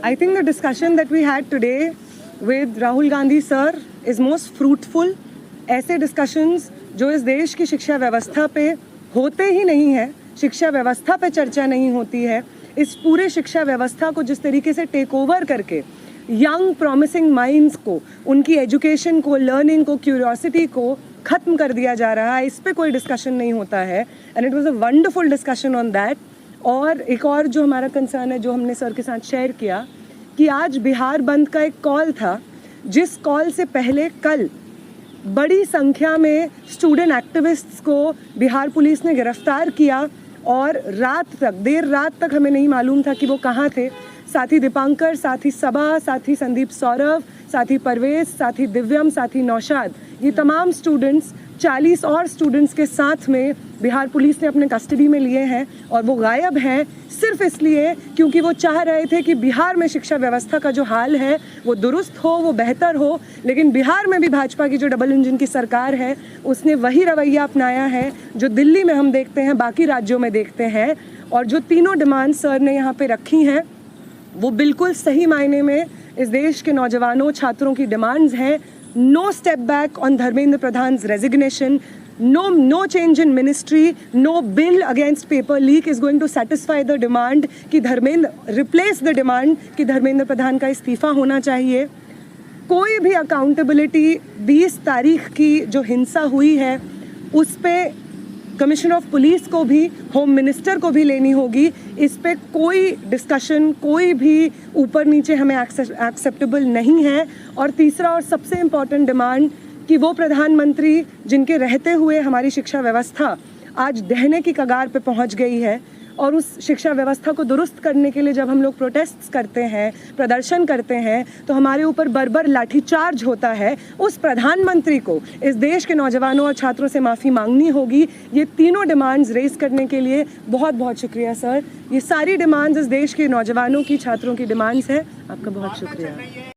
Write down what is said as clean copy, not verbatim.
I think the discussion that we had today with Rahul Gandhi sir is most fruitful. ऐसे discussions जो इस देश की शिक्षा व्यवस्था पे होते ही नहीं है, शिक्षा व्यवस्था पे चर्चा नहीं होती है, इस पूरे शिक्षा व्यवस्था को जिस तरीके से टेक ओवर करके यंग प्रॉमिसिंग माइंड्स को, उनकी एजुकेशन को, लर्निंग को, क्यूरियोसिटी को ख़त्म कर दिया जा रहा है, इस पे कोई डिस्कशन नहीं होता है. And it was a wonderful discussion on that. और एक और जो हमारा कंसर्न है, जो हमने सर के साथ शेयर किया, कि आज बिहार बंद का एक कॉल था, जिस कॉल से पहले कल बड़ी संख्या में स्टूडेंट एक्टिविस्ट्स को बिहार पुलिस ने गिरफ्तार किया और रात तक, देर रात तक हमें नहीं मालूम था कि वो कहाँ थे. साथी दीपांकर, साथी सबा, साथी संदीप सौरभ, साथी परवेज, साथी दिव्यम, साथी नौशाद, ये तमाम स्टूडेंट्स 40 और स्टूडेंट्स के साथ में बिहार पुलिस ने अपने कस्टडी में लिए हैं. और वो गायब हैं सिर्फ इसलिए क्योंकि वो चाह रहे थे कि बिहार में शिक्षा व्यवस्था का जो हाल है वो दुरुस्त हो, वो बेहतर हो. लेकिन बिहार में भी भाजपा की जो डबल इंजन की सरकार है, उसने वही रवैया अपनाया है जो दिल्ली में हम देखते हैं, बाकी राज्यों में देखते हैं. और जो तीनों डिमांड सर ने यहाँ पे रखी हैं, वो बिल्कुल सही मायने में इस देश के नौजवानों, छात्रों की डिमांड्स हैं. No step back on Dharmendra Pradhan's resignation. No change in ministry. No bill against paper leak is going to satisfy the demand कि धर्मेंद्र replace the demand कि धर्मेंद्र प्रधान का इस्तीफा होना चाहिए. कोई भी अकाउंटेबिलिटी 20 तारीख की जो हिंसा हुई है उस पे कमिश्नर ऑफ पुलिस को भी, होम मिनिस्टर को भी लेनी होगी. इस पे कोई डिस्कशन, कोई भी ऊपर नीचे हमें एक्सेप्टेबल नहीं है. और तीसरा और सबसे इम्पॉर्टेंट डिमांड कि वो प्रधानमंत्री जिनके रहते हुए हमारी शिक्षा व्यवस्था आज ढहने की कगार पे पहुंच गई है, और उस शिक्षा व्यवस्था को दुरुस्त करने के लिए जब हम लोग प्रोटेस्ट करते हैं, प्रदर्शन करते हैं, तो हमारे ऊपर बर्बर लाठीचार्ज होता है. उस प्रधानमंत्री को इस देश के नौजवानों और छात्रों से माफ़ी मांगनी होगी. ये तीनों डिमांड्स रेज करने के लिए बहुत बहुत शुक्रिया सर. ये सारी डिमांड्स इस देश के नौजवानों की, छात्रों की डिमांड्स हैं. आपका बहुत शुक्रिया.